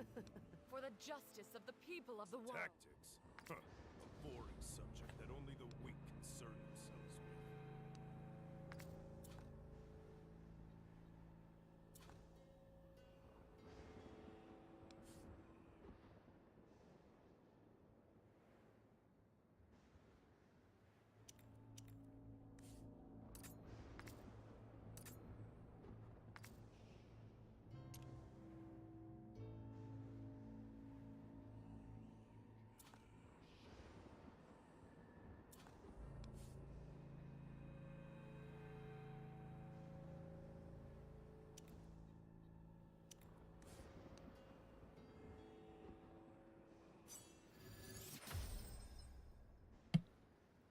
For the justice of the people of the world. Tactics? Huh. A boring subject that only the weak concern themselves with.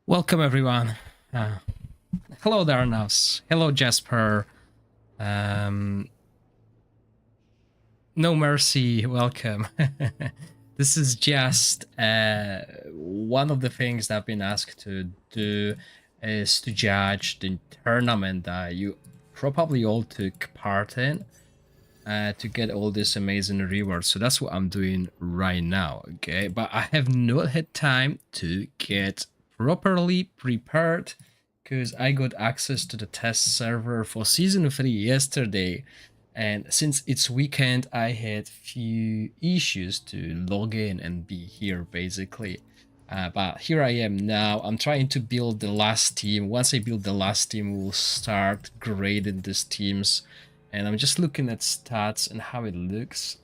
Welcome everyone. Hello Darnavs. Hello Jasper. No Mercy, welcome. This is just one of the things that I've been asked to do is to judge the tournament that you probably all took part in to get all these amazing rewards. So that's what I'm doing right now, okay? But I have not had time to get properly prepared because I got access to the test server for season 3 yesterday, and since it's weekend I had few issues to log in and be here basically. But here I am now. I'm trying to build the last team. Once I build the last team, we'll start grading these teams, and I'm just looking at stats and how it looks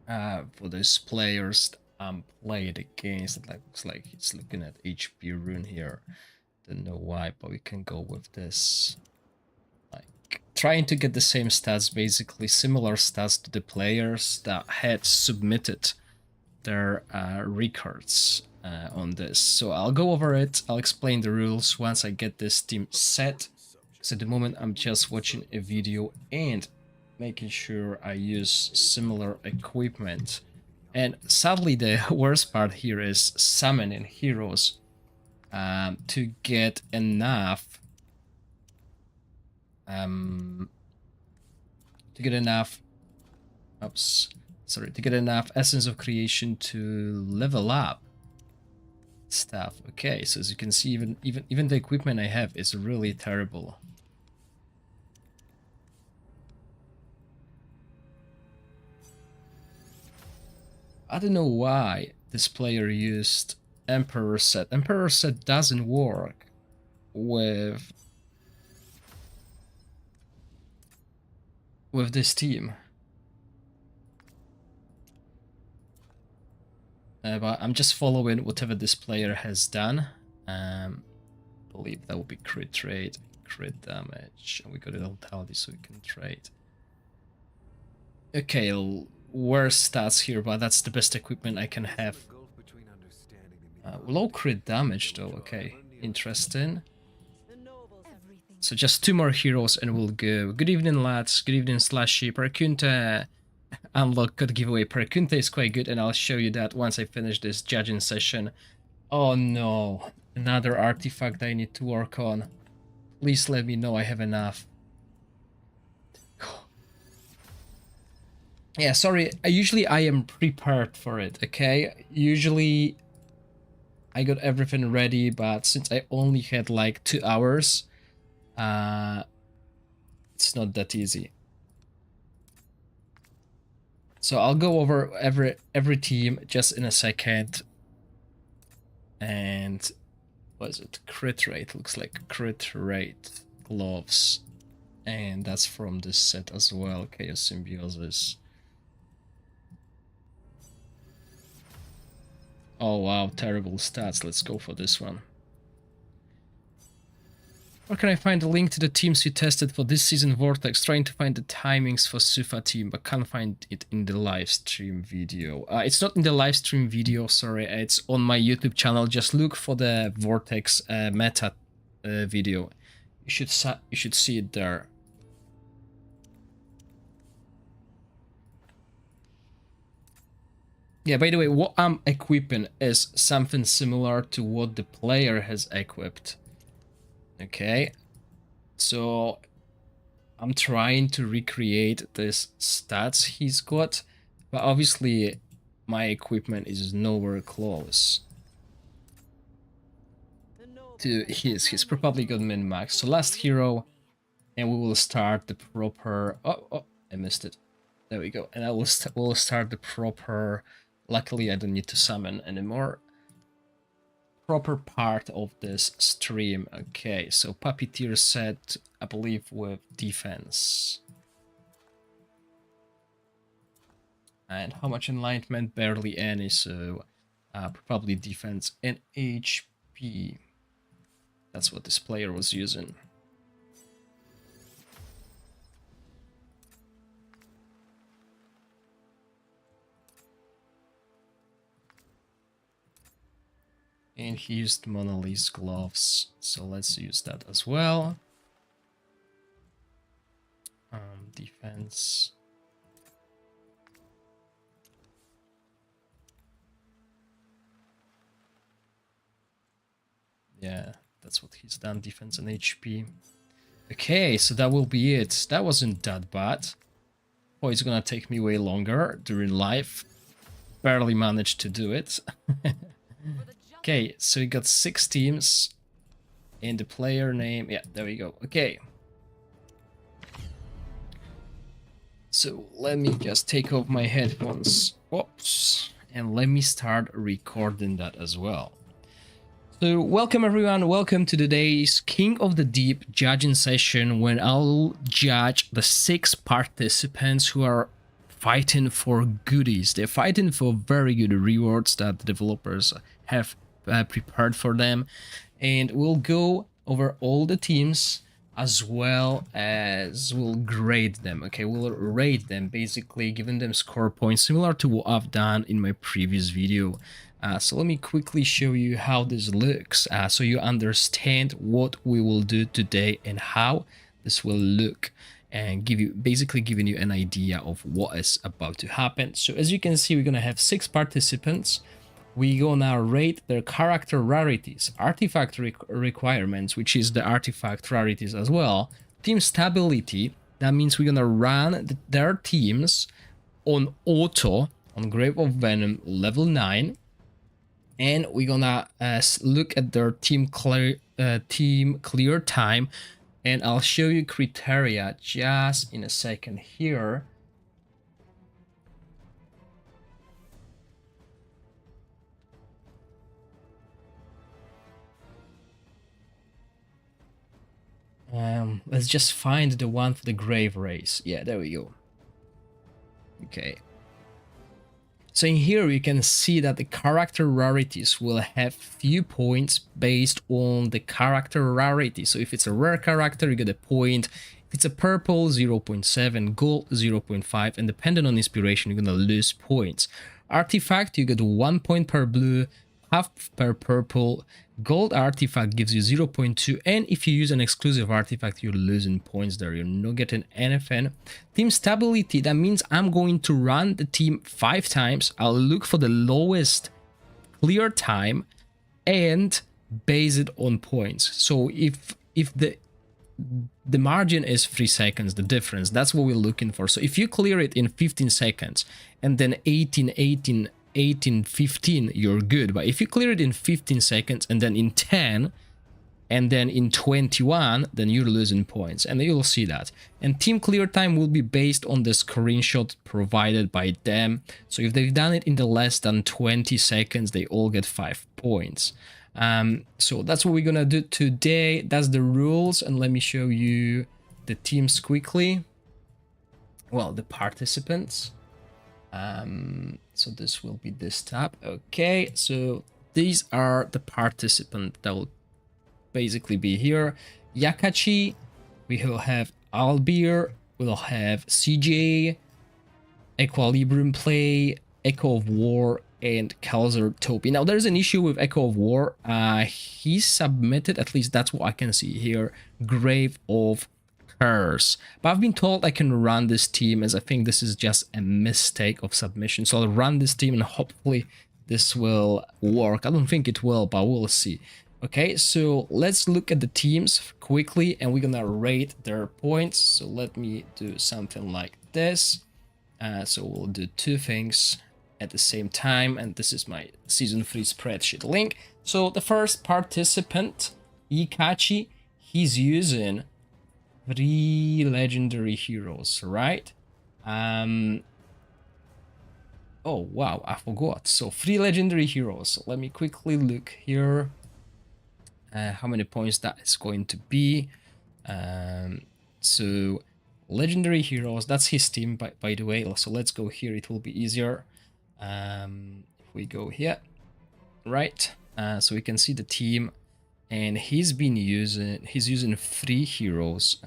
for those players I'm played against. It looks like it's looking at HP rune here. Don't know why, but we can go with this. Like trying to get the same stats, basically similar stats to the players that had submitted their records on this. So I'll go over it. I'll explain the rules once I get this team set. So at the moment I'm just watching a video and making sure I use similar equipment. And sadly, the worst part here is summoning heroes to get enough to get enough essence of creation to level up stuff. Okay, so as you can see, even the equipment I have is really terrible. I don't know why this player used Emperor set. Emperor set doesn't work with this team. But I'm just following whatever this player has done. I believe that will be crit rate, crit damage, and we got it all tallied so we can trade. Okay, worse stats here, but that's the best equipment I can have. Low crit damage though, okay, interesting. So just 2 more heroes and we'll go. Good evening lads, good evening Slashy. Perkunta unlock code giveaway. Perkunta is quite good and I'll show you that once I finish this judging session. Oh no, another artifact I need to work on. Please let me know I have enough. Yeah, sorry, usually I am prepared for it, okay? Usually I got everything ready, but since I only had like 2 hours, it's not that easy. So I'll go over every team just in a second. And what is it? Crit rate, looks like crit rate gloves. And that's from this set as well, Chaos Symbiosis. Oh wow, terrible stats. Let's go for this one. Where can I find the link to the teams you tested for this season Vortex? Trying to find the timings for Sufa team, but can't find it in the live stream video. It's not in the live stream video, sorry. It's on my YouTube channel. Just look for the Vortex meta video. You should see it there. Yeah, by the way, what I'm equipping is something similar to what the player has equipped. Okay, so I'm trying to recreate this stats he's got, But obviously, my equipment is nowhere close to his. He's probably got min-max. So last hero, and we will start the proper... Oh, I missed it. There we go. And I will we'll start the proper... Luckily, I don't need to summon anymore. Proper part of this stream. Okay, so Puppeteer set, I believe, with defense. And how much enlightenment? Barely any, so probably defense and HP. That's what this player was using. And he used Mona Lisa gloves, so let's use that as well. Defense. Yeah, that's what he's done, defense and HP. Okay, so that will be it. That wasn't that bad. Oh, it's gonna take me way longer during live. Barely managed to do it. Okay, so we got 6 teams. And the player name, yeah, there we go. Okay. So let me just take off my headphones. Whoops. And let me start recording that as well. So welcome everyone, welcome to today's King of the Deep judging session, when I'll judge the 6 participants who are fighting for goodies. They're fighting for very good rewards that the developers have prepared for them. And we'll go over all the teams, as well as we'll grade them. Okay, we'll rate them, basically giving them score points similar to what I've done in my previous video. So let me quickly show you how this looks, so you understand what we will do today and how this will look, and basically giving you an idea of what is about to happen. So as you can see, we're gonna have 6 participants. We're gonna rate their character rarities, artifact requirements, which is the artifact rarities as well, team stability. That means we're gonna run their teams on auto on Grave of Venom level 9. And we're gonna look at their team clear time, and I'll show you criteria just in a second here. Let's just find the one for the grave race. Yeah, there we go. Okay. So in here you can see that the character rarities will have few points based on the character rarity. So if it's a rare character, you get a point. If it's a purple, 0.7, gold, 0.5, and depending on inspiration, you're gonna lose points. Artifact, you get 1 point per blue, half per purple. Gold artifact gives you 0.2, and if you use an exclusive artifact, you're losing points there. You're not getting anything. Team stability, that means I'm going to run the team 5 times. I'll look for the lowest clear time and base it on points. So if the margin is 3 seconds, the difference, that's what we're looking for. So if you clear it in 15 seconds and then 18, 15, you're good. But if you clear it in 15 seconds and then in 10 and then in 21, then you're losing points, and you'll see that. And team clear time will be based on the screenshot provided by them. So if they've done it in the less than 20 seconds, they all get 5 points. So that's what we're gonna do today. That's the rules, and let me show you the teams quickly. Well, the participants. So this will be this tab. Okay, so these are the participants that will basically be here. Yachi, we will have Albear, we'll have CJ, Equilibrium Play, Echo of War, and Kzer Toby. Now there's an issue with Echo of War. He submitted, at least that's what I can see here, Grave of Curse. But I've been told I can run this team, as I think this is just a mistake of submission. So I'll run this team and hopefully this will work. I don't think it will, but we'll see. Okay, so let's look at the teams quickly and we're gonna rate their points. So let me do something like this. So we'll do two things at the same time, and this is my season 3 spreadsheet link. So the first participant, Yachi, he's using 3 legendary heroes, right? Oh wow, I forgot. So 3 legendary heroes. Let me quickly look here. How many points that is going to be. So legendary heroes, that's his team by the way. So let's go here, it will be easier. If we go here, right, so we can see the team, and he's using 3 heroes,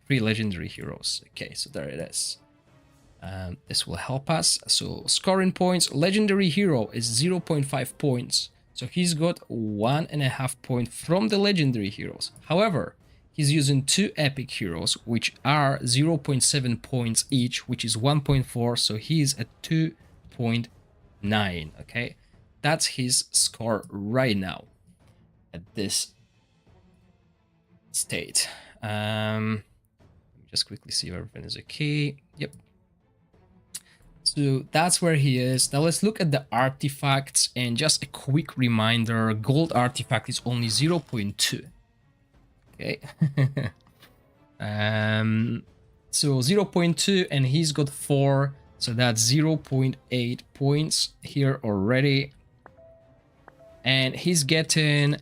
3 legendary heroes. Okay, so there it is. This will help us. So scoring points, legendary hero is 0.5 points, so he's got 1.5 points from the legendary heroes. However, he's using 2 epic heroes, which are 0.7 points each, which is 1.4, so he's at 2.9. Okay, that's his score right now at this state. Let me just quickly see if everything is okay. Yep. So that's where he is. Now let's look at the artifacts, and just a quick reminder, gold artifact is only 0.2. Okay. So 0.2, and he's got 4, so that's 0.8 points here already, and he's getting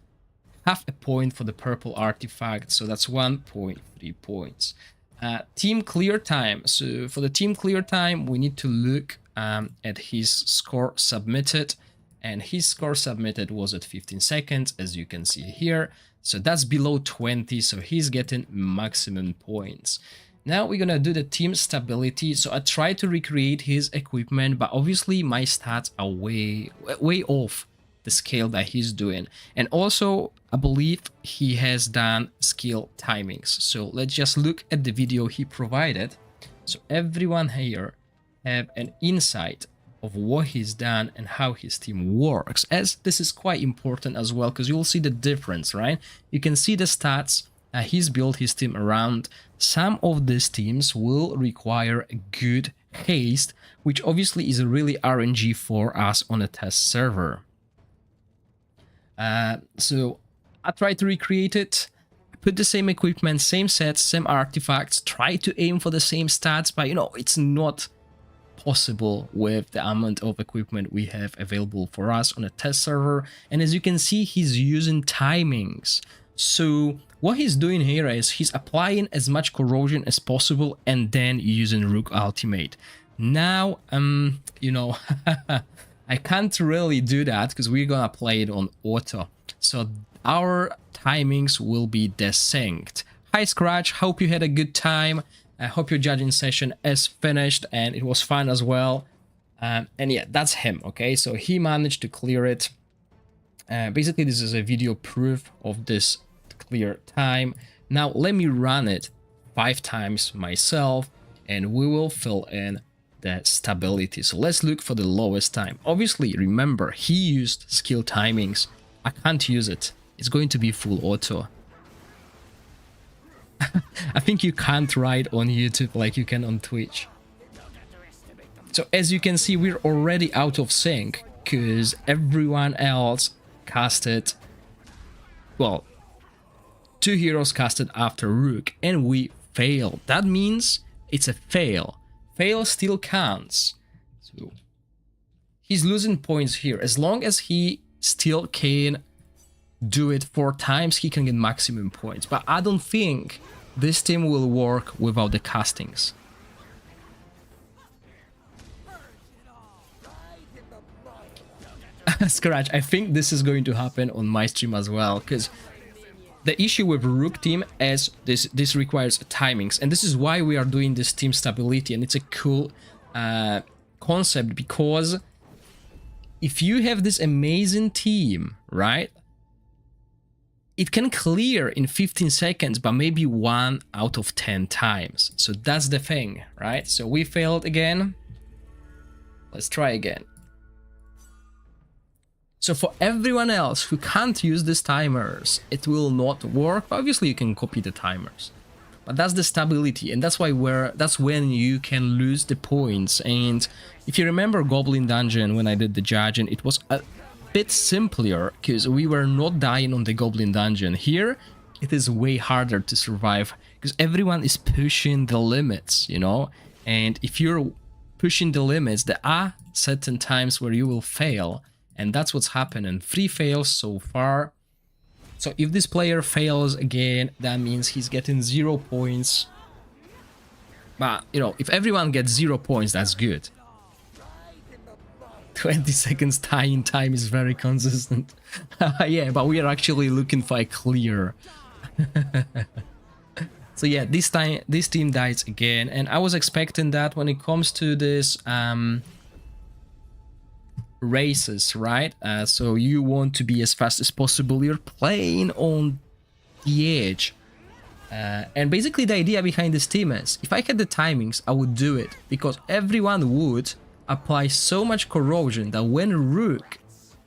half a point for the purple artifact, so that's 1.3 points. Team clear time. So for the team clear time, we need to look at his score submitted, and his score submitted was at 15 seconds, as you can see here. So that's below 20, so he's getting maximum points. Now we're gonna do the team stability. So I tried to recreate his equipment, but obviously my stats are way off the scale that he's doing. And also, I believe he has done skill timings. So let's just look at the video he provided. So everyone here have an insight of what he's done and how his team works, as this is quite important as well, because you'll see the difference, right? You can see the stats he's built his team around. Some of these teams will require a good haste, which obviously is really RNG for us on a test server. So I tried to recreate it, put the same equipment, same sets, same artifacts, try to aim for the same stats, but you know, it's not possible with the amount of equipment we have available for us on a test server. And as you can see, he's using timings. So what he's doing here is he's applying as much corrosion as possible and then using Rook Ultimate. Now, you know, I can't really do that because we're gonna play it on auto. So our timings will be desynced. Hi Scratch, hope you had a good time. I hope your judging session is finished and it was fun as well. And yeah, that's him, okay? So he managed to clear it. Basically, this is a video proof of this clear time. Now, let me run it 5 times myself and we will fill in the stability. So let's look for the lowest time. Obviously, remember, he used skill timings. I can't use it. It's going to be full auto. I think you can't write on YouTube like you can on Twitch. So as you can see, we're already out of sync because everyone else casted, well, 2 heroes casted after Rook and we failed. That means it's a fail. Fail still counts. So he's losing points here. As long as he still can do it 4 times, he can get maximum points. But I don't think this team will work without the castings. Scratch, I think this is going to happen on my stream as well, because the issue with Rook team is this requires timings, and this is why we are doing this team stability, and it's a cool concept, because if you have this amazing team, right, it can clear in 15 seconds, but maybe 1 out of 10 times. So that's the thing, right? So we failed again. Let's try again. So for everyone else who can't use these timers, it will not work. Obviously, you can copy the timers. But that's the stability, and that's when you can lose the points. And if you remember Goblin Dungeon, when I did the judging, it was a bit simpler because we were not dying on the Goblin Dungeon. Here, it is way harder to survive because everyone is pushing the limits, you know. And if you're pushing the limits, there are certain times where you will fail, and that's what's happening. 3 fails so far. So if this player fails again, that means he's getting 0 points. But, you know, if everyone gets 0 points, that's good. 20 seconds tie-in time is very consistent. Yeah, but we are actually looking for a clear. So yeah, this team dies again, and I was expecting that when it comes to this races, right? So you want to be as fast as possible. You're playing on the edge, and basically the idea behind this team is, if I had the timings, I would do it, because everyone would apply so much corrosion that when Rook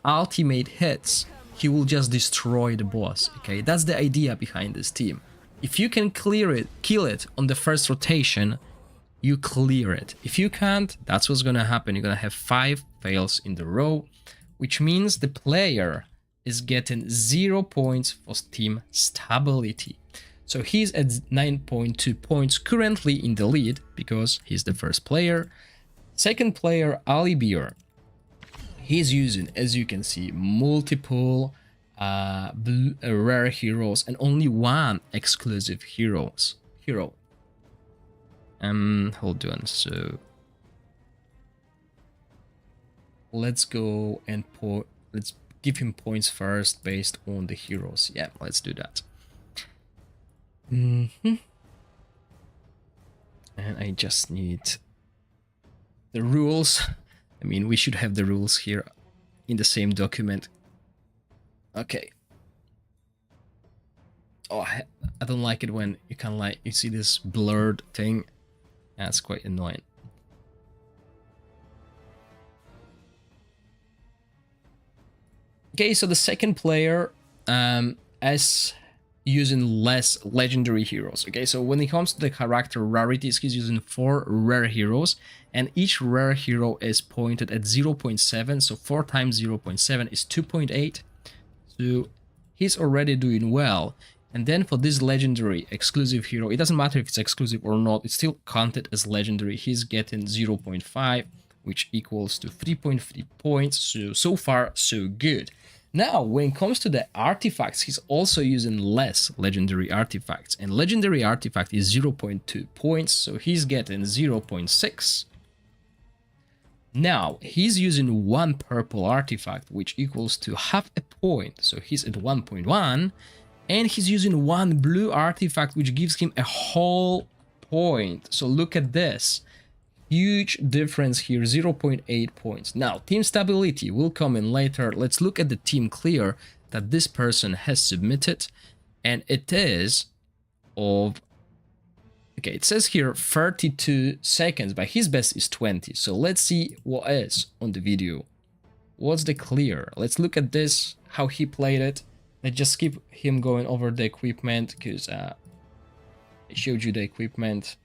ultimate hits, he will just destroy the boss. Okay, that's the idea behind this team. If you can kill it on the first rotation, you clear it. If you can't, that's what's gonna happen. You're gonna have 5 fails in the row, which means the player is getting 0 points for team stability. So he's at 9.2 points currently in the lead because he's the first player. Second player, Albear. He's using, as you can see, multiple rare heroes and only 1 exclusive hero. Hold on, so let's go and let's give him points first based on the heroes. Yeah, let's do that. And I just need the rules. I mean, we should have the rules here in the same document. Okay. Oh, I don't like it when you can, like, you see this blurred thing. That's quite annoying. Okay, so the second player is using less legendary heroes. Okay, so when it comes to the character rarities, he's using 4 rare heroes, and each rare hero is pointed at 0.7, so 4 times 0.7 is 2.8. So he's already doing well. And then for this legendary exclusive hero, it doesn't matter if it's exclusive or not, it's still counted as legendary. He's getting 0.5, which equals to 3.3 points. So far, so good. Now, when it comes to the artifacts, he's also using less legendary artifacts. And legendary artifact is 0.2 points, so he's getting 0.6. Now, he's using 1 purple artifact, which equals to half a point, so he's at 1.1. And he's using 1 blue artifact, which gives him a whole point. So look at this. Huge difference here, 0.8 points. Now, team stability will come in later. Let's look at the team clear that this person has submitted. And it is of... Okay, it says here 32 seconds, but his best is 20. So let's see what is on the video. What's the clear? Let's look at this, how he played it. Let's just keep him going over the equipment, because I showed you the equipment.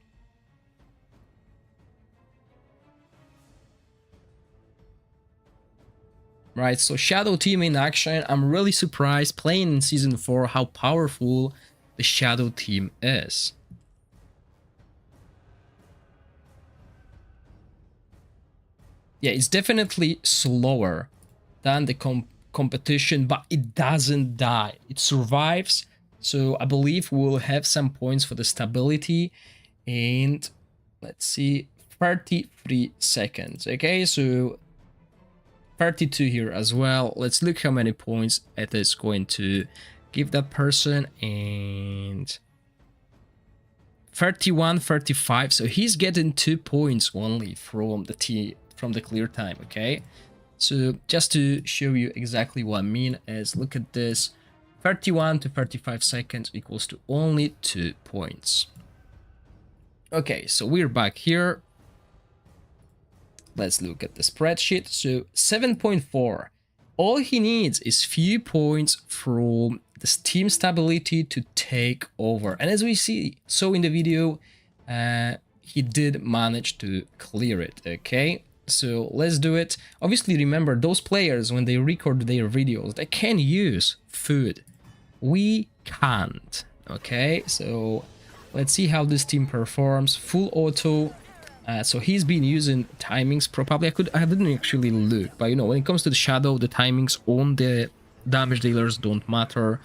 Right, so Shadow Team in action. I'm really surprised playing in Season 4 how powerful the Shadow Team is. Yeah, it's definitely slower than the competition, but it doesn't die. It survives. So I believe we'll have some points for the stability. And let's see, 33 seconds. Okay, so 32 here as well. Let's look how many points it is going to give that person. And 31, 35. So he's getting 2 points only from the clear time. Okay, so just to show you exactly what I mean is, look at this, 31 to 35 seconds equals to only 2 points. Okay, so we're back here. Let's look at the spreadsheet. So 7.4 All he needs is few points from the team stability to take over. And as we saw in the video, he did manage to clear it, okay? So let's do it. Obviously, remember, those players, when they record their videos, they can use food. We can't, okay? So let's see how this team performs. Full auto. So he's been using timings probably. I didn't actually look, but you know, when it comes to the shadow, the timings on the damage dealers don't matter,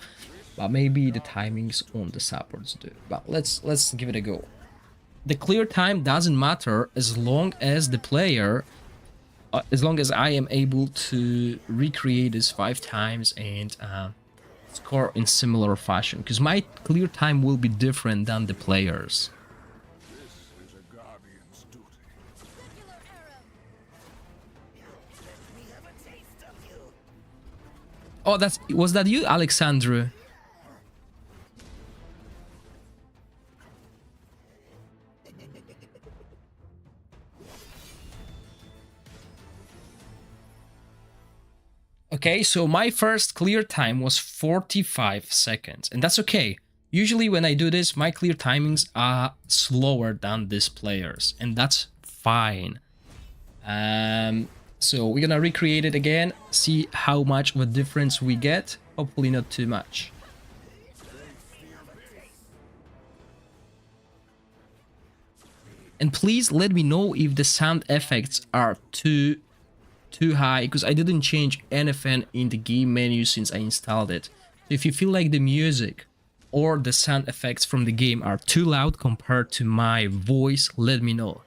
but maybe the timings on the supports do. But let's give it a go. The clear time doesn't matter as long as the player, as long as I am able to recreate this 5 times and score in similar fashion, because my clear time will be different than the players. Oh, was that you, Alexandru? Okay, so my first clear time was 45 seconds, and that's okay. Usually when I do this, my clear timings are slower than this player's, and that's fine. So we're gonna recreate it again, see how much of a difference we get. Hopefully not too much. And please let me know if the sound effects are too high, because I didn't change anything in the game menu since I installed it. If you feel like the music or the sound effects from the game are too loud compared to my voice, let me know.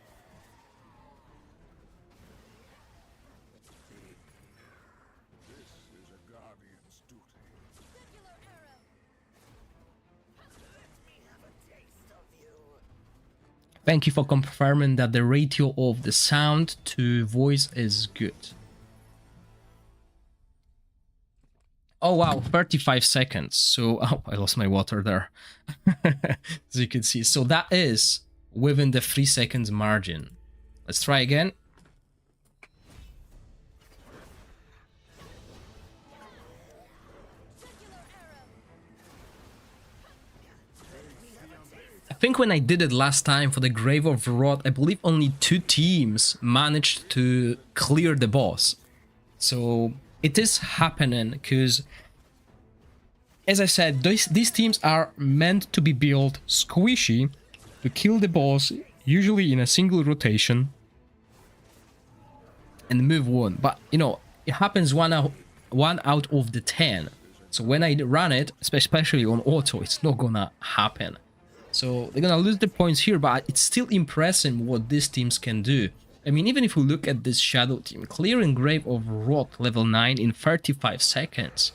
Thank you for confirming that the ratio of the sound to voice is good. Oh wow, 35 seconds. So, oh, I lost my water there. As you can see. So that is within the 3 seconds margin. Let's try again. I think when I did it last time for the Grave of Rot, I believe only 2 teams managed to clear the boss. So it is happening because, as I said, these teams are meant to be built squishy to kill the boss, usually in a single rotation, and move on. But, you know, it happens one out of the 10. So when I run it, especially on auto, it's not gonna happen. So they're gonna lose the points here, but it's still impressive what these teams can do. I mean, even if we look at this Shadow team, clearing Grave of Rot level 9 in 35 seconds,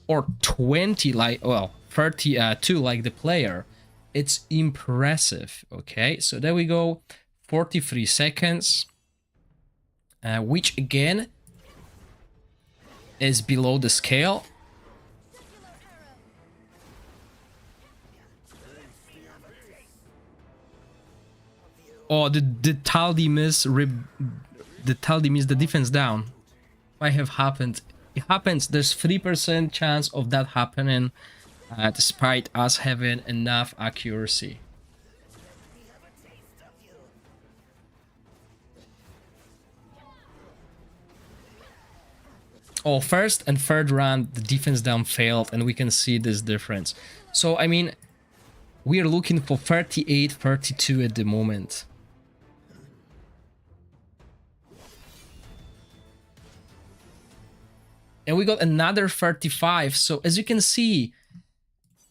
or 20 like, well, 32 like the player, it's impressive, okay? So there we go, 43 seconds, which again is below the scale. Oh, the Taldi miss the defense down. Might have happened. It happens. There's 3% chance of that happening, despite us having enough accuracy. Oh, first and third round, the defense down failed, and we can see this difference. So, I mean, we are looking for 38, 32 at the moment. And we got another 35. So as you can see,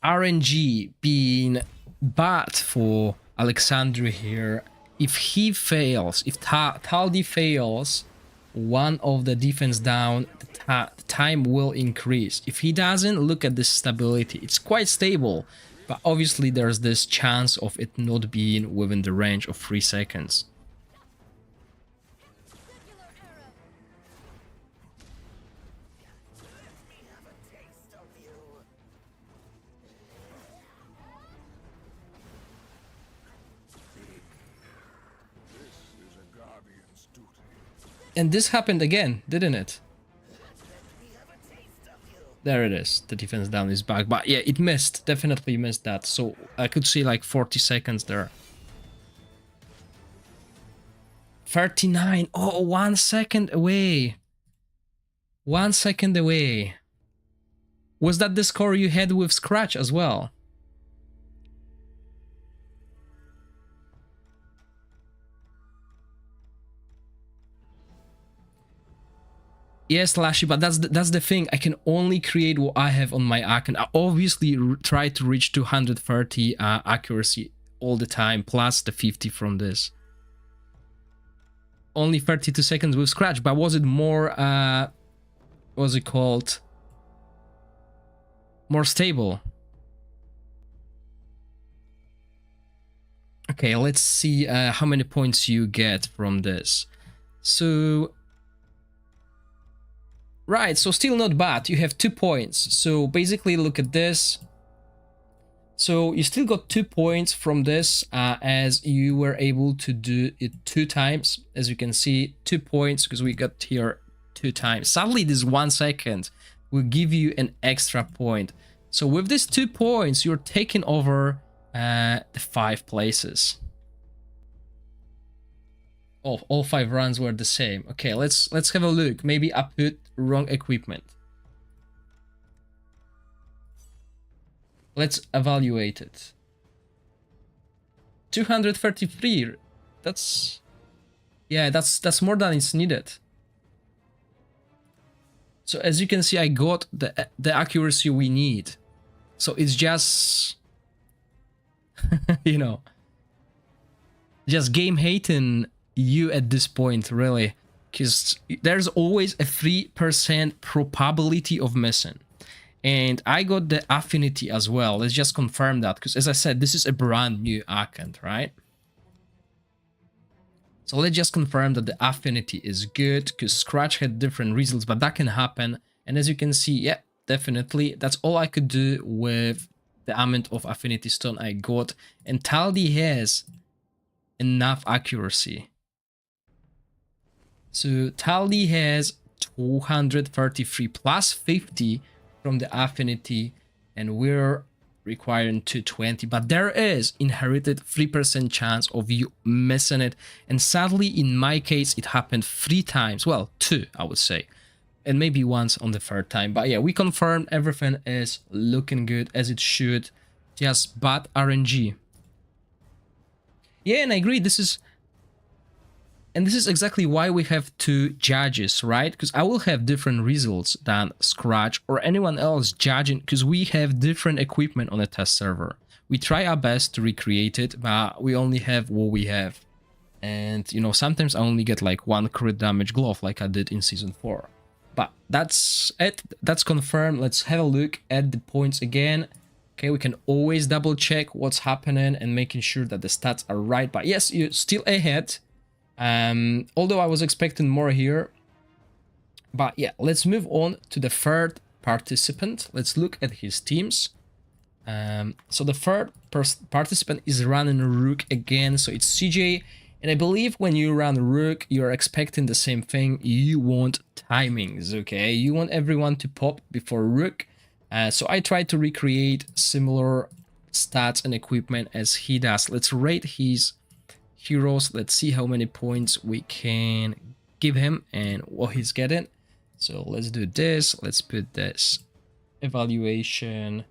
RNG being bad for Alexandru here. If he fails, if Taldi fails one of the defense down, the time will increase. If he doesn't, look at this stability. It's quite stable, but obviously there's this chance of it not being within the range of 3 seconds. And this happened again, didn't it? There it is. The defense down is back. But yeah, it missed. Definitely missed that. So I could see like 40 seconds there. 39. Oh, 1 second away. 1 second away. Was that the score you had with Scratch as well? Yes, Lashy, but that's the thing. I can only create what I have on my account. I obviously try to reach 230 accuracy all the time, plus the 50 from this. Only 32 seconds with Scratch, but was it more, what's it called? More stable. Okay, let's see how many points you get from this. So... Right, so still not bad. You have 2 points. So basically look at this. So you still got 2 points from this as you were able to do it 2 times. As you can see, 2 points because we got here 2 times. Sadly, this 1 second will give you an extra point. So with these 2 points, you're taking over the 5 places. Oh, all 5 runs were the same. Okay, let's have a look. Maybe I put wrong equipment. Let's evaluate it. 233. That's... Yeah, that's more than is needed. So as you can see, I got the accuracy we need. So it's just... you know... just game hating you at this point, really. Because there's always a 3% probability of missing. And I got the affinity as well. Let's just confirm that. Because as I said, this is a brand new account, right? So let's just confirm that the affinity is good. Because Scratch had different results, but that can happen. And as you can see, yeah, definitely. That's all I could do with the amount of affinity stone I got. And Taldi has enough accuracy. So Taldi has 233 plus 50 from the affinity, and we're requiring 220. But there is inherited 3% chance of you missing it. And sadly, in my case, it happened 3 times. Well, 2, I would say. And maybe once on the 3rd time. But yeah, we confirmed everything is looking good as it should. Just bad RNG. Yeah, and I agree. This is exactly why we have 2 judges, right? Because I will have different results than Scratch or anyone else judging, because we have different equipment on a test server. We try our best to recreate it, but we only have what we have. And, you know, sometimes I only get like 1 crit damage glove like I did in Season 4. But that's it. That's confirmed. Let's have a look at the points again. Okay, we can always double check what's happening and making sure that the stats are right. But yes, you're still ahead. Although I was expecting more here. But yeah, let's move on to the 3rd participant. Let's look at his teams. So the 3rd participant is running Rook again. So it's CJ. And I believe when you run Rook, you're expecting the same thing. You want timings, okay? You want everyone to pop before Rook. So I tried to recreate similar stats and equipment as he does. Let's rate his heroes. Let's see how many points we can give him and what he's getting. So let's do this. Let's put this evaluation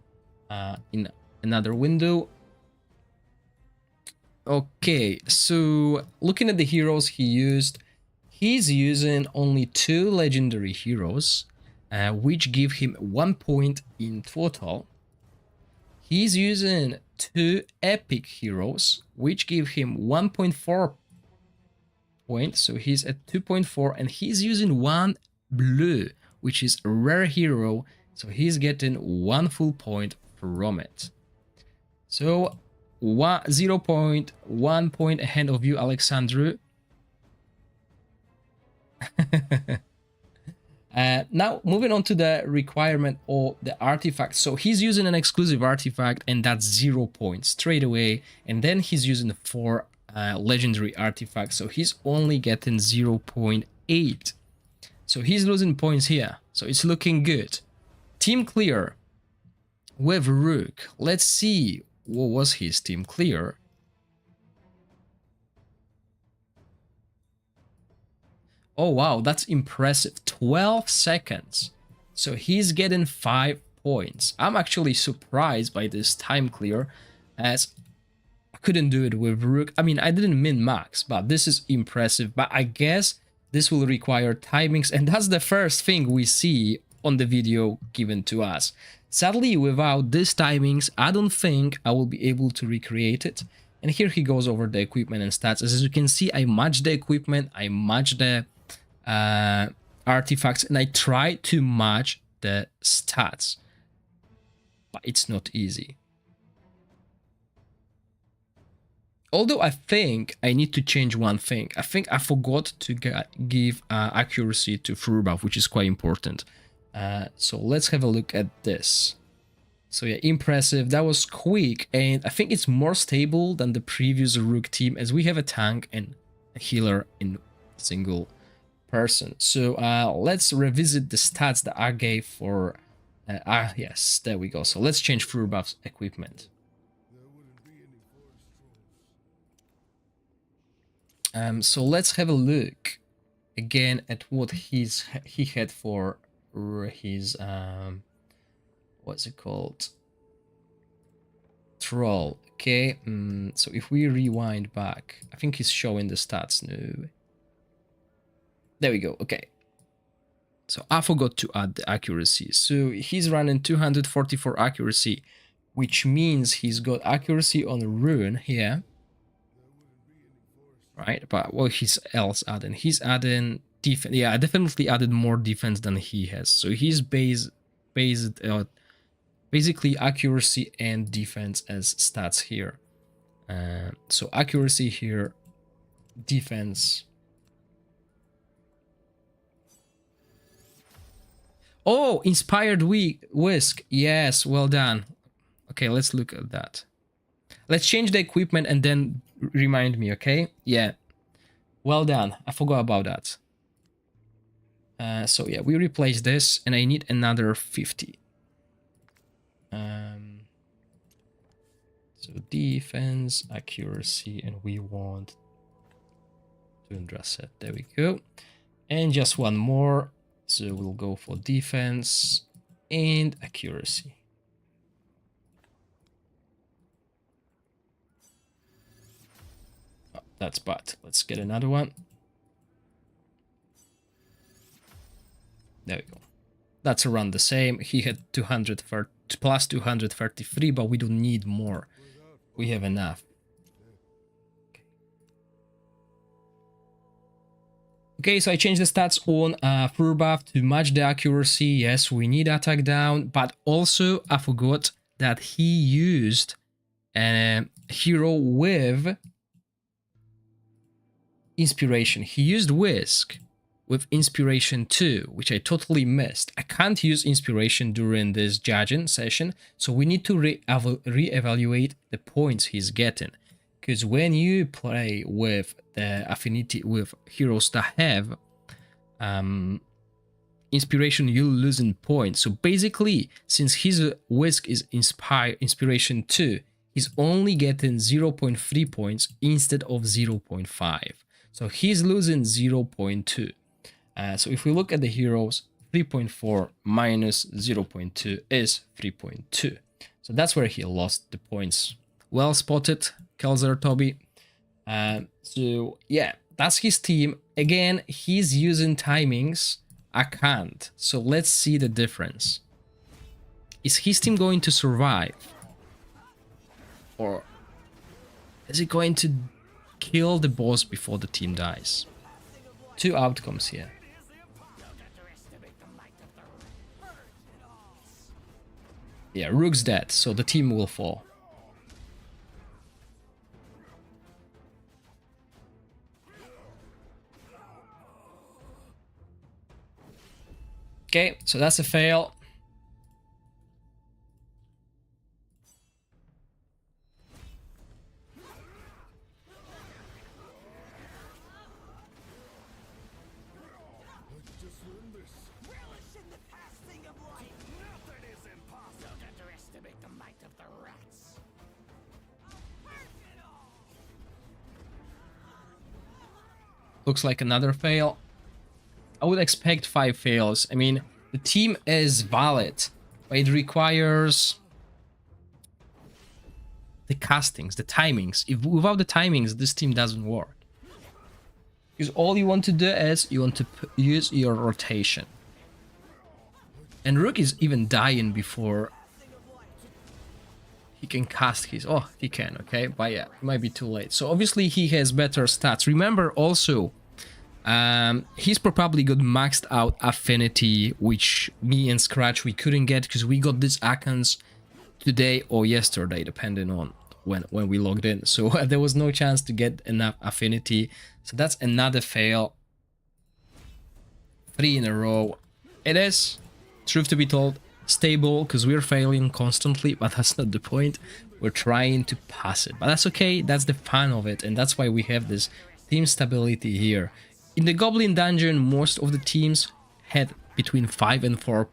in another window. Okay, so looking at the heroes he used, he's using only 2 legendary heroes, which give him 1 point in total. He's using 2 epic heroes, which give him 1.4 points, so he's at 2.4, and he's using 1 blue, which is a rare hero, so he's getting 1 full point from it. So 0.1 point ahead of you, Alexandru. Now moving on to the requirement of the artifact. So he's using an exclusive artifact, and that's 0 points straight away. And then he's using 4 legendary artifacts, so he's only getting 0.8. So he's losing points here. So it's looking good. team clear with Rook. Let's see what was his team clear. Oh wow, that's impressive. 12 seconds. So he's getting 5 points. I'm actually surprised by this time clear, as I couldn't do it with Rook. I mean, I didn't min-max, but this is impressive. But I guess this will require timings, and that's the first thing we see on the video given to us. Sadly, without these timings, I don't think I will be able to recreate it. And here he goes over the equipment and stats. As you can see, I match the equipment, I match the artifacts, and I try to match the stats. But it's not easy. Although I think I need to change one thing. I think I forgot to give accuracy to full buff, which is quite important. So let's have a look at this. So yeah, impressive. That was quick, and I think it's more stable than the previous Rook team, as we have a tank and a healer in single person. So let's revisit the stats that I gave for... yes, there we go. So let's change full buff's equipment. So let's have a look again at what he had for his what's it called, troll. Okay, so if we rewind back, I think he's showing the stats now. There we go. Okay, so I forgot to add the accuracy. So he's running 244 accuracy, which means he's got accuracy on rune here, right? But what he's else adding? He's adding defense. Yeah, I definitely added more defense than he has. So he's based basically accuracy and defense as stats here. So accuracy here, defense. Oh, inspired whisk. Yes, well done. Okay, let's look at that. Let's change the equipment and then remind me, okay? Yeah. Well done. I forgot about that. So yeah, we replace this, and I need another 50. So defense, accuracy, and we want Tundra set. There we go. And just one more. So we'll go for defense and accuracy. Oh, that's bad. Let's get another one. There we go. That's around the same. He had 230 plus 233, but we don't need more. We have enough. Okay, so I changed the stats on full buff to match the accuracy. Yes, we need attack down, but also I forgot that he used a hero with inspiration. He used Whisk with inspiration too, which I totally missed. I can't use inspiration during this judging session, so we need to re-evaluate the points he's getting. Because when you play with the affinity with heroes that have inspiration, you're losing points. So basically, since his Whisk is inspiration 2, he's only getting 0.3 points instead of 0.5. So he's losing 0.2. So if we look at the heroes, 3.4 minus 0.2 is 3.2. So that's where he lost the points. Well spotted, Kzer Toby. So yeah, that's his team. Again, he's using timings. I can't. So let's see the difference. Is his team going to survive? Or is it going to kill the boss before the team dies? Two outcomes here. Yeah, Rook's dead, so the team will fall. Okay, so that's a fail. looks like another fail. I would expect 5 fails. I mean, the team is valid, but it requires the castings, the timings. If without the timings, this team doesn't work. Because all you want to do is you want to use your rotation. And Rook is even dying before he can cast his... Oh, he can, okay? But yeah, it might be too late. So obviously he has better stats. Remember also, he's probably got maxed out affinity, which me and Scratch, we couldn't get because we got these icons today or yesterday, depending on when we logged in. So there was no chance to get enough affinity. So that's another fail. 3 in a row. It is, truth to be told, stable because we're failing constantly, but that's not the point. We're trying to pass it, but that's okay. That's the fun of it, and that's why we have this team stability here. In the Goblin Dungeon, most of the teams had between 5 and 4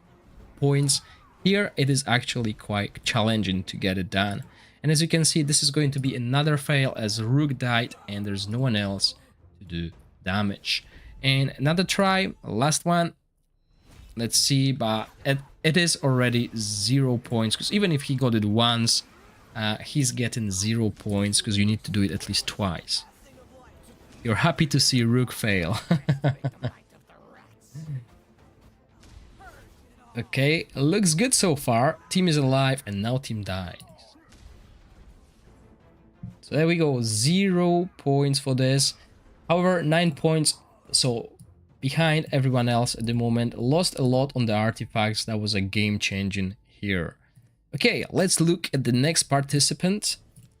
points. Here, it is actually quite challenging to get it done. And as you can see, this is going to be another fail as Rook died and there's no one else to do damage. And another try, last one. Let's see, but it is already 0 points, because even if he got it once, he's getting 0 points because you need to do it at least twice. You're happy to see Rook fail. Okay, looks good so far. Team is alive and now team dies. So there we go, 0 points for this. However, 9 points, so behind everyone else at the moment. Lost a lot on the artifacts. That was a game changing here. Okay, let's look at the next participant.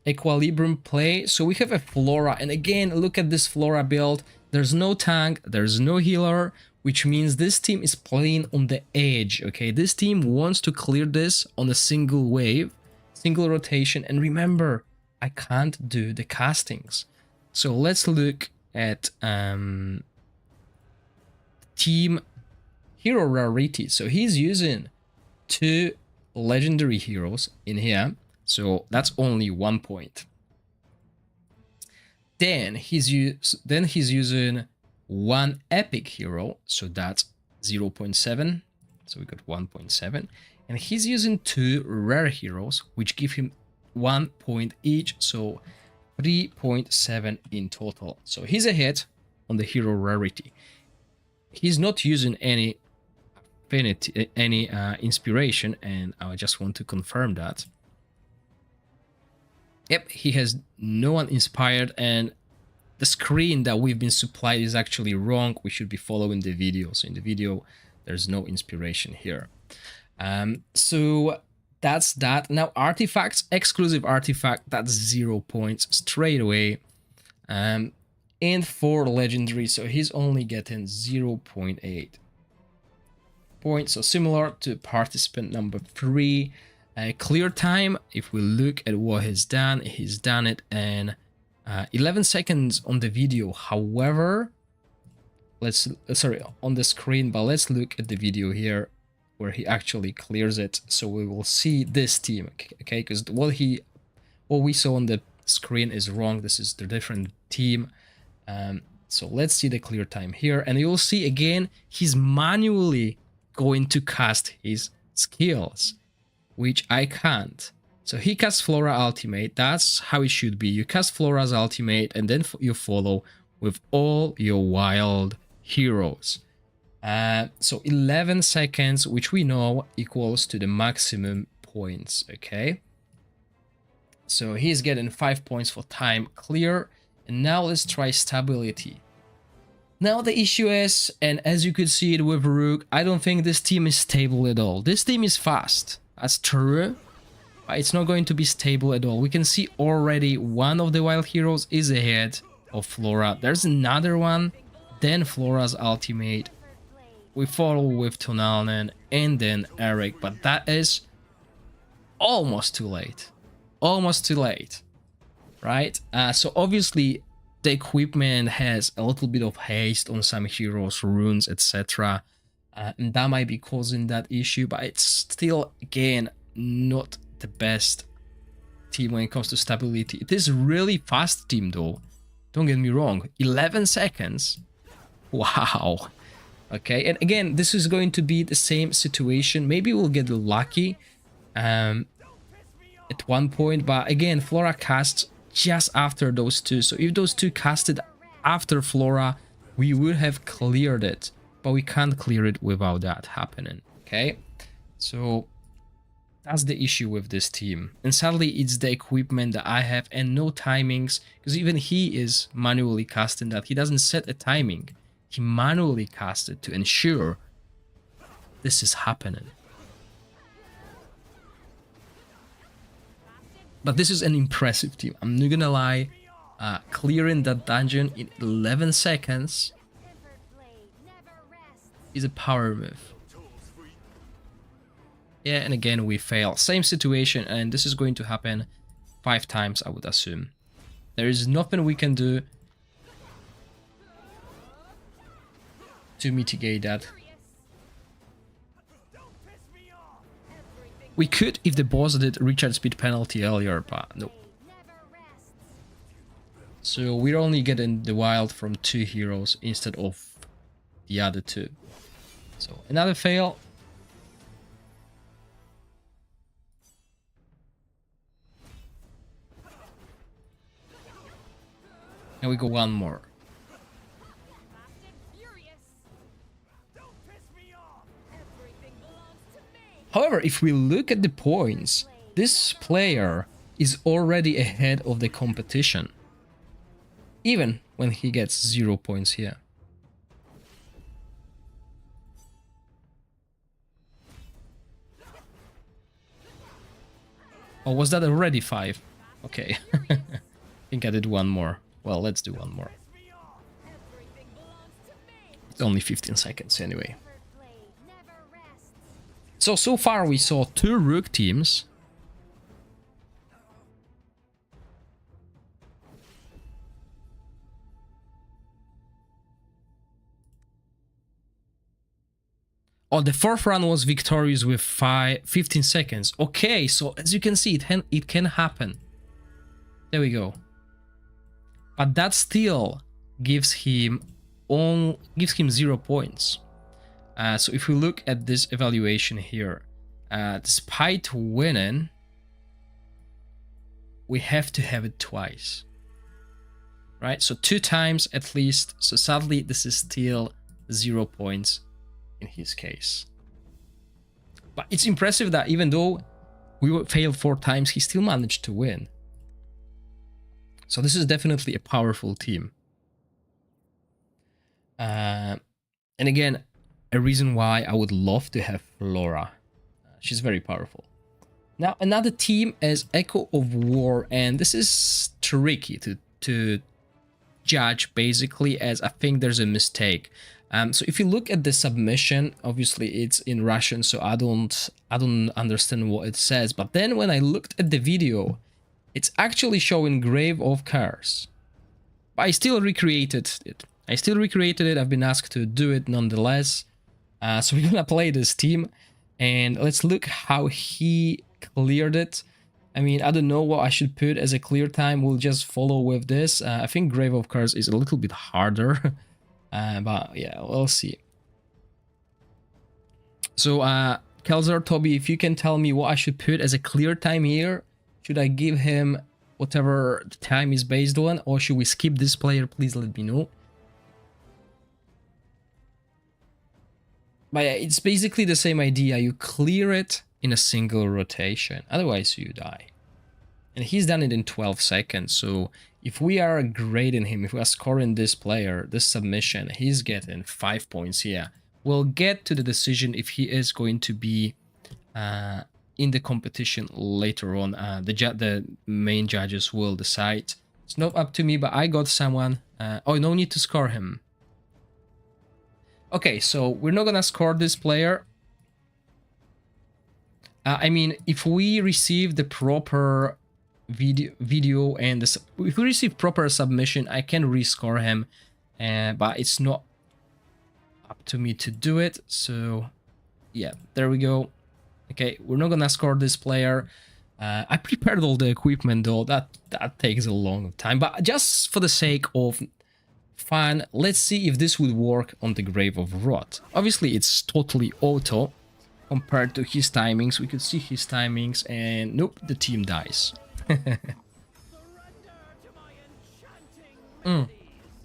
Equilibrium play. So we have a Flora, and again, look at this Flora build. There's no tank, there's no healer, which means this team is playing on the edge. Okay, this team wants to clear this on a single wave, single rotation. And remember, I can't do the castings. So let's look at team hero rarity. So he's using 2 legendary heroes in here, so that's only 1 point. Then he's using 1 epic hero, so that's 0.7. So we got 1.7, and he's using 2 rare heroes, which give him 1 point each, so 3.7 in total. So he's ahead on the hero rarity. He's not using any affinity, any inspiration, and I just want to confirm that. Yep, he has no one inspired, and the screen that we've been supplied is actually wrong. We should be following the video. So in the video, there's no inspiration here. So that's that. Now artifacts, exclusive artifact, that's 0 points straight away. And for legendary, so he's only getting 0.8 points, so similar to participant number 3. Clear time, if we look at what he's done it in 11 seconds on the video. However, on the screen, but let's look at the video here where he actually clears it, so we will see this team. Okay, because what we saw on the screen is wrong. This is the different team. So let's see the clear time here, and you'll see again he's manually going to cast his skills, which I can't. So he casts Flora ultimate. That's how it should be. You cast Flora's ultimate and then you follow with all your wild heroes. So 11 seconds, which we know equals to the maximum points. Okay, so he's getting 5 points for time clear. And now let's try stability. Now the issue is, and as you could see it with Rook, I don't think this team is stable at all. This team is fast, that's true, but it's not going to be stable at all. We can see already one of the wild heroes is ahead of Flora. There's another one, then Flora's ultimate. We follow with Tonalnen and then Eric, but that is almost too late. Almost too late. Right, so obviously the equipment has a little bit of haste on some heroes, runes, etc. And that might be causing that issue, but it's still, again, not the best team when it comes to stability. It is really fast team though. Don't get me wrong, 11 seconds. Wow. Okay, and again, this is going to be the same situation. Maybe we'll get lucky at one point, but again, Flora casts just after those two. So if those two casted after Flora, we would have cleared it, but we can't clear it without that happening. Okay, so that's the issue with this team. And sadly, it's the equipment that I have and no timings, because even he is manually casting that. He doesn't set a timing. He manually cast it to ensure this is happening. But this is an impressive team. I'm not gonna lie. Clearing that dungeon in 11 seconds is a power move. Yeah, and again we fail. Same situation, and this is going to happen 5 times, I would assume. There is nothing we can do to mitigate that. We could if the boss did recharge speed penalty earlier, but no. So we're only getting the wild from 2 heroes instead of the other 2. So another fail. And we go one more. However, if we look at the points, this player is already ahead of the competition, even when he gets 0 points here. Oh, was that already 5? Okay. I think I did one more. Well, let's do one more. It's only 15 seconds anyway. So far we saw 2 Rook teams. Oh, the 4th run was victorious with 15 seconds. Okay, so as you can see, it can happen. There we go. But that still gives him 0 points. So if we look at this evaluation here, despite winning, we have to have it twice, right? So 2 times at least. So sadly, this is still 0 points in his case. But it's impressive that even though we failed 4 times, he still managed to win. So this is definitely a powerful team. And again, a reason why I would love to have Flora. She's very powerful. Now, another team is Echo of War, and this is tricky to judge, basically, as I think there's a mistake. So if you look at the submission, obviously it's in Russian, so I don't understand what it says. But then when I looked at the video, it's actually showing Grave of Curse. But I still recreated it. I've been asked to do it nonetheless. So we're gonna play this team, and let's look how he cleared it. I mean, I don't know what I should put as a clear time. We'll just follow with this. I think Grave of Curse is a little bit harder, but yeah, we'll see. So, Kzer Toby, if you can tell me what I should put as a clear time here. Should I give him whatever the time is based on, or should we skip this player? Please let me know. But yeah, it's basically the same idea. You clear it in a single rotation, otherwise you die. And he's done it in 12 seconds, so if we are grading him, if we are scoring this player, this submission, he's getting 5 points here. We'll get to the decision if he is going to be in the competition later on. The main judges will decide. It's not up to me, but I got someone. Oh, no need to score him. Okay, so we're not gonna score this player. I mean, if we receive the proper video and if we receive proper submission, I can rescore him, but it's not up to me to do it. So yeah, there we go. Okay, we're not gonna score this player. I prepared all the equipment though, that takes a long time, but just for the sake of fun, let's see if this would work on the Grave of Rot. Obviously it's totally auto compared to his timings. We could see his timings and nope, the team dies.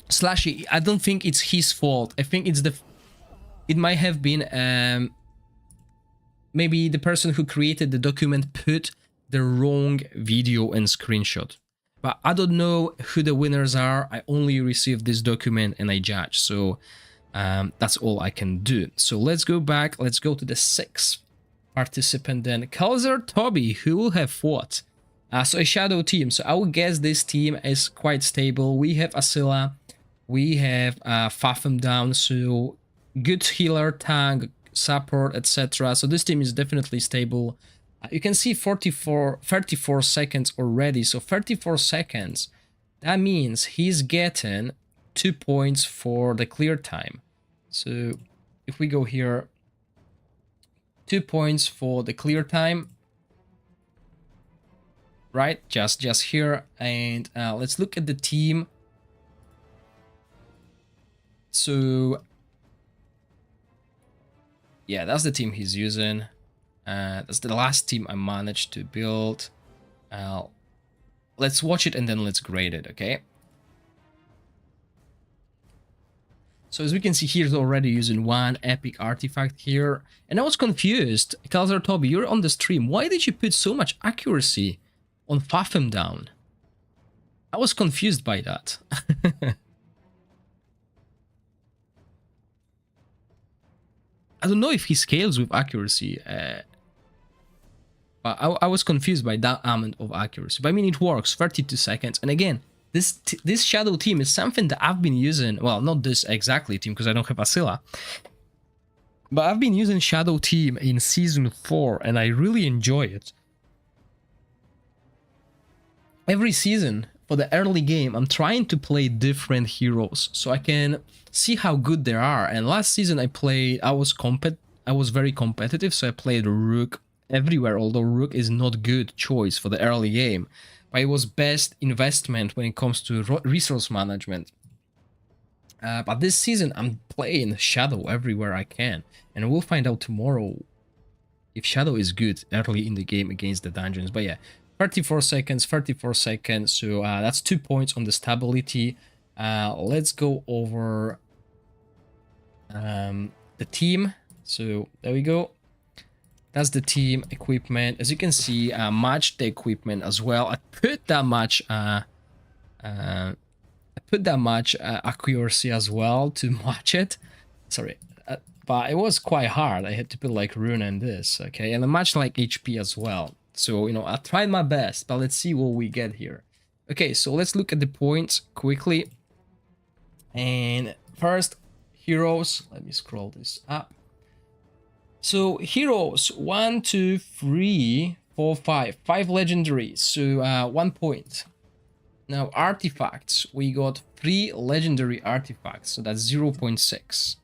Slashy, I don't think it's his fault. I think it might have been maybe the person who created the document put the wrong video and screenshot. But I don't know who the winners are. I only received this document and I judge. So that's all I can do. So let's go back. Let's go to the 6th participant then. Kzer Toby, who will have what? So a shadow team. So I would guess this team is quite stable. We have Asila. We have Fathom down. So good healer, tank, support, etc. So this team is definitely stable. You can see 34 seconds already. So 34 seconds, that means he's getting 2 points for the clear time. So if we go here, 2 points for the clear time, right? Just here. And let's look at the team. So yeah, that's the team he's using. That's the last team I managed to build. Let's watch it and then let's grade it, okay? So as we can see, he's already using one epic artifact here. And I was confused. Kzer Toby, you're on the stream. Why did you put so much accuracy on Fathom down? I was confused by that. I don't know if he scales with accuracy. But I was confused by that amount of accuracy. But I mean, it works, 32 seconds. And again, this shadow team is something that I've been using. Well, not this exactly team, because I don't have Asila. But I've been using shadow team in Season 4, and I really enjoy it. Every season, for the early game, I'm trying to play different heroes, so I can see how good they are. And last season I was very competitive, so I played Rook everywhere, although Rook is not good choice for the early game, but it was best investment when it comes to resource management. But this season I'm playing Shadow everywhere I can, and we'll find out tomorrow if Shadow is good early in the game against the dungeons. But yeah, 34 seconds, so that's 2 points on the stability. Let's go over the team. So there we go. That's the team equipment. As you can see, match the equipment as well. I put that much accuracy as well to match it. Sorry, but it was quite hard. I had to put like rune and this, okay, and I matched like HP as well. So you know, I tried my best, but let's see what we get here. Okay, so let's look at the points quickly. And first, heroes. Let me scroll this up. So heroes, 1, 2, 3, 4, 5 legendaries, so 1 point. Now artifacts, we got 3 legendary artifacts, so that's 0.6.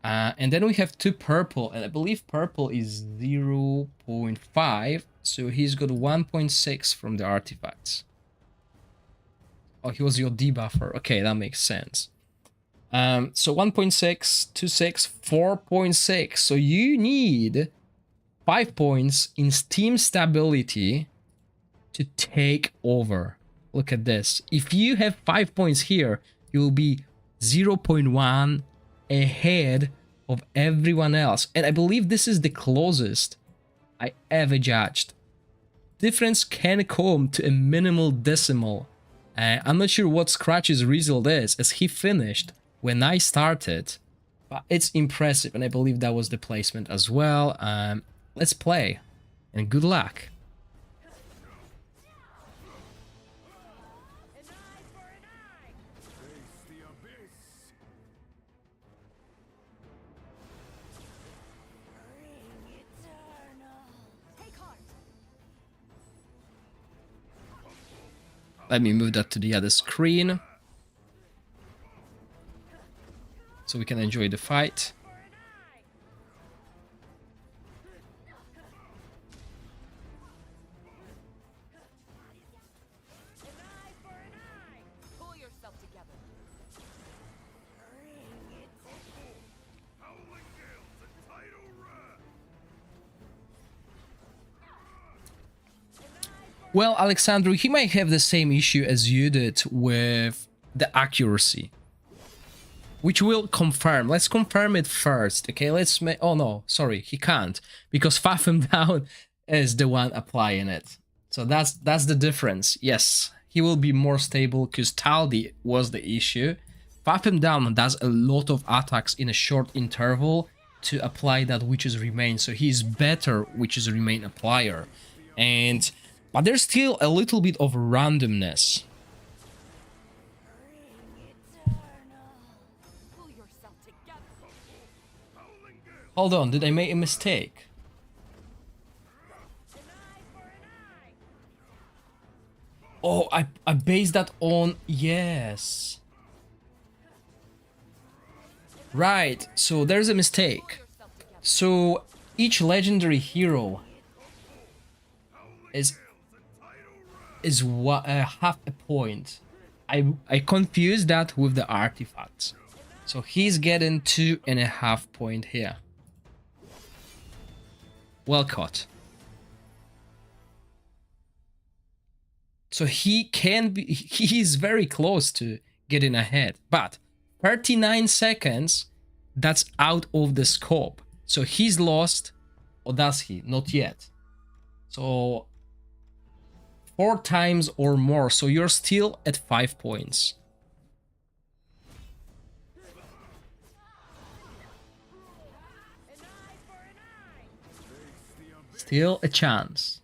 And then we have 2 purple, and I believe purple is 0.5, so he's got 1.6 from the artifacts. Oh, he was your debuffer. Okay, that makes sense. So 1.6, 2.6, 4.6. So you need 5 points in Steam stability to take over. Look at this. If you have 5 points here, you will be 0.1 ahead of everyone else. And I believe this is the closest I ever judged. Difference can come to a minimal decimal. I'm not sure what Scratch's result is, as he finished when I started, but it's impressive, and I believe that was the placement as well. Let's play, and good luck. Let me move that to the other screen, so we can enjoy the fight. Well, Alexandru, he might have the same issue as you did with the accuracy, which we'll confirm. Let's confirm it first, okay? Let's make... Oh, no, sorry, he can't, because Fathom Down is the one applying it. So that's the difference. Yes, he will be more stable because Taldi was the issue. Fathom Down does a lot of attacks in a short interval to apply that Witch's Remain, so he's better Witch's Remain applier. But there's still a little bit of randomness. Hold on, did I make a mistake? Oh, I based that on... Yes. Right, so there's a mistake. So each legendary hero is half a point. I confused that with the artifacts. So he's getting 2.5 points here. Well caught. So he's very close to getting ahead, but 39 seconds, that's out of the scope. So he's lost, or does he? Not yet. So 4 times or more, so you're still at 5 points. Still a chance.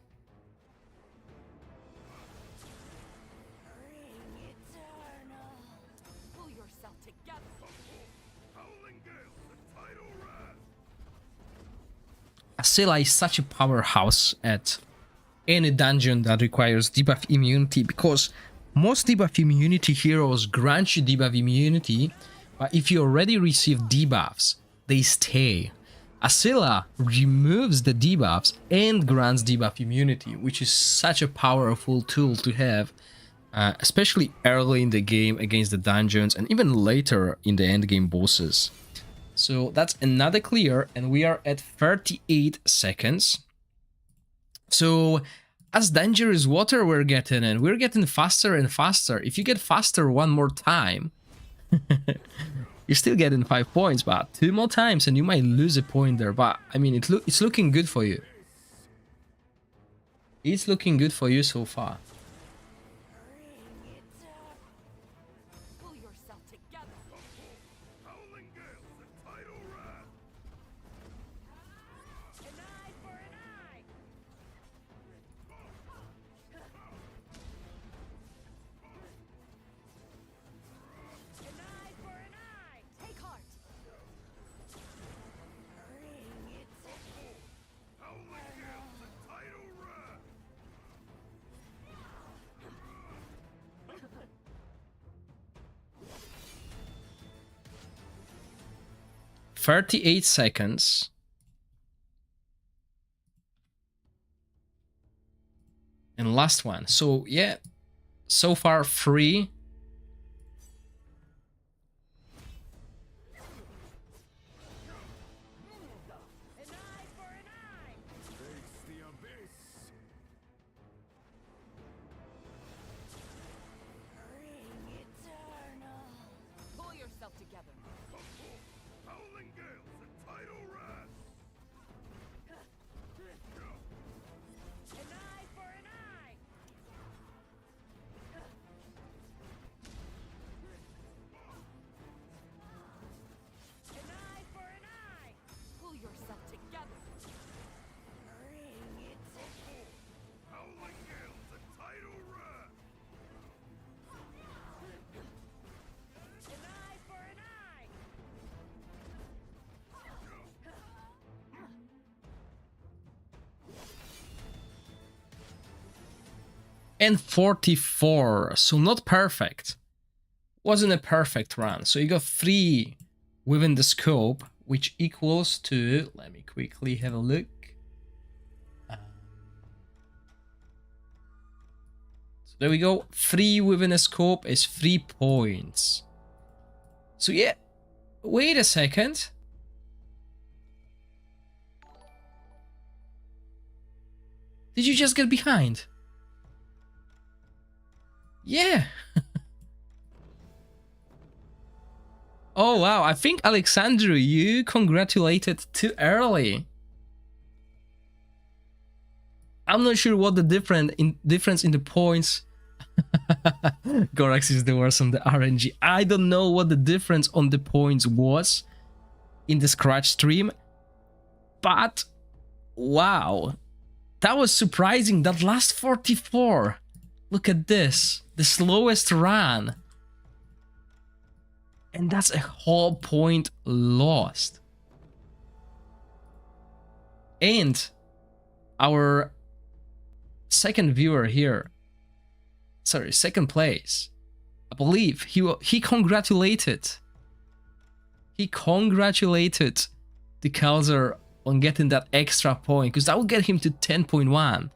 Asila is such a powerhouse at any dungeon that requires debuff immunity, because most debuff immunity heroes grant you debuff immunity, but if you already receive debuffs, they stay. Asila removes the debuffs and grants debuff immunity, which is such a powerful tool to have, especially early in the game against the dungeons and even later in the endgame bosses. So that's another clear, and we are at 38 seconds. So as dangerous water we're getting, and we're getting faster and faster. If you get faster one more time, you're still getting 5 points, but 2 more times and you might lose a point there. But I mean, it's looking good for you. It's looking good for you so far. "38 seconds. And last one. So yeah, so far 3. And 44, so not perfect. Wasn't a perfect run. So you got 3 within the scope, which equals to, let me quickly have a look. So there we go. 3 within a scope is 3 points. So yeah, wait a second. Did you just get behind? Yeah. Oh wow, I think Alexandru, you congratulated too early. I'm not sure what the difference in the points. Gorax is the worst on the RNG. I don't know what the difference on the points was in the Scratch stream, but wow, that was surprising. That last 44. Look at this, the slowest run. And that's a whole point lost. And our second viewer here, sorry, second place, I believe he congratulated the Kzer on getting that extra point, because that would get him to 10.1.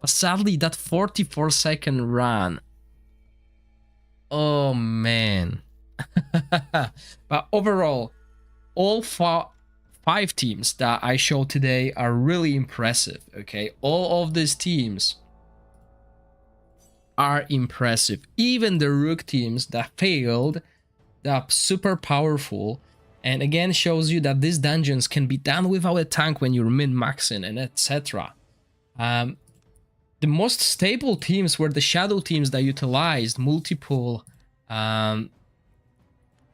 But sadly, that 44-second run, oh man. But overall, all five teams that I showed today are really impressive. Okay, all of these teams are impressive. Even the Rook teams that failed, they're super powerful, and again shows you that these dungeons can be done without a tank when you're min-maxing and etc. The most stable teams were the shadow teams that utilized multiple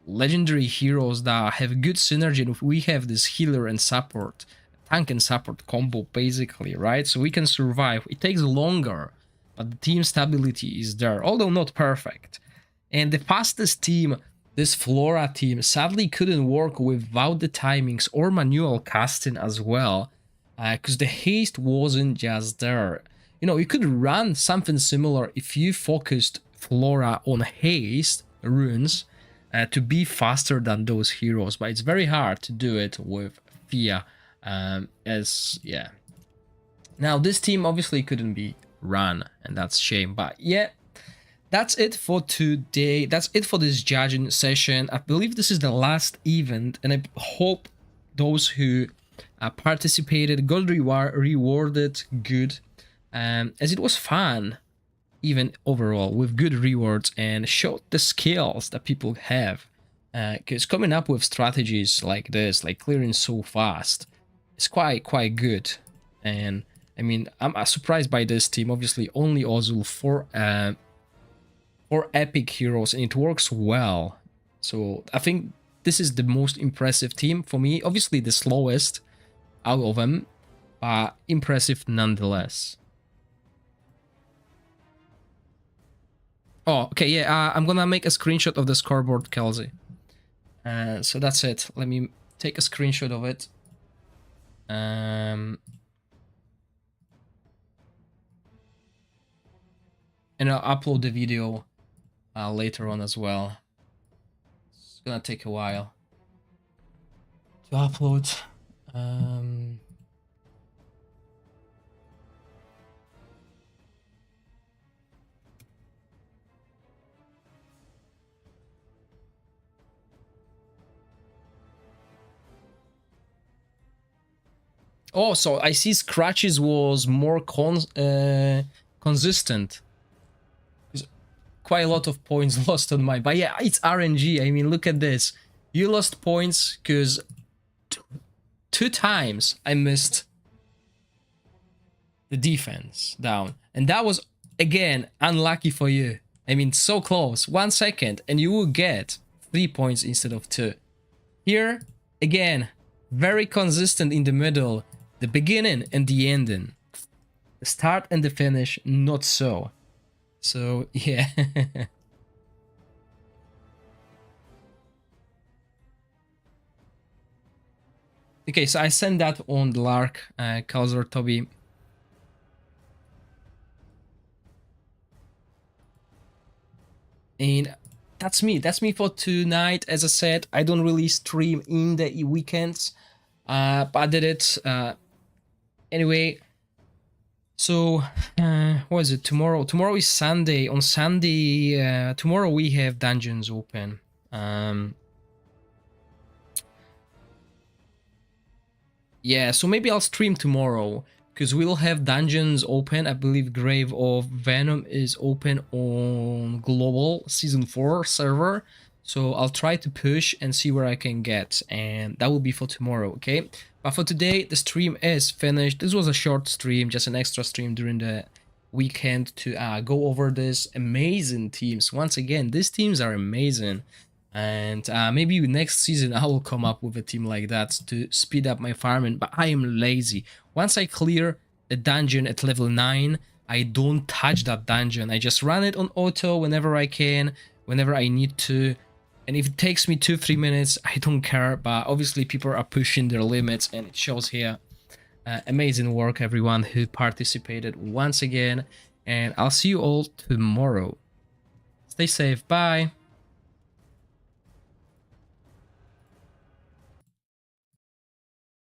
legendary heroes that have good synergy. If we have this healer and support, tank and support combo basically, right? So we can survive. It takes longer, but the team stability is there, although not perfect. And the fastest team, this Flora team, sadly couldn't work without the timings or manual casting as well, because the haste wasn't just there. You know, you could run something similar if you focused Flora on haste runes to be faster than those heroes, but it's very hard to do it with Fia, yeah. Now this team obviously couldn't be run, and that's shame, but yeah, that's it for today. That's it for this judging session. I believe this is the last event, and I hope those who participated got rewarded good, as it was fun even overall, with good rewards, and showed the skills that people have, because coming up with strategies like this, like clearing so fast, is quite good. And I mean, I'm surprised by this team. Obviously only Ozul for epic heroes, and it works well. So I think this is the most impressive team for me. Obviously the slowest out of them, but impressive nonetheless. Oh, okay, yeah, I'm gonna make a screenshot of the scoreboard, Kelsey. So that's it. Let me take a screenshot of it. And I'll upload the video later on as well. It's gonna take a while to upload. Oh, so I see Scratches was more consistent. Quite a lot of points lost on mine. But yeah, it's RNG. I mean, look at this. You lost points because two times I missed the defense down. And that was, again, unlucky for you. I mean, so close. 1 second and you will get 3 points instead of 2. Here, again, very consistent in the middle. The beginning and the ending. The start and the finish, not so. So, yeah. Okay, so I sent that on the Lark, Kzer Toby. And that's me. That's me for tonight. As I said, I don't really stream in the weekends. But I did it anyway. So what is it? Tomorrow is Sunday. On Sunday, tomorrow we have dungeons open. Yeah, so maybe I'll stream tomorrow, because we'll have dungeons open. I believe Grave of Venom is open on Global Season 4 server. So I'll try to push and see where I can get. And that will be for tomorrow, okay? But for today, the stream is finished. This was a short stream, just an extra stream during the weekend to go over these amazing teams. Once again, these teams are amazing. And maybe next season I will come up with a team like that to speed up my farming, but I am lazy. Once I clear a dungeon at level 9, I don't touch that dungeon. I just run it on auto whenever I can, whenever I need to. And if it takes me 2-3 minutes, I don't care, but obviously people are pushing their limits and it shows here. Amazing work, everyone who participated once again, and I'll see you all tomorrow. Stay safe, bye!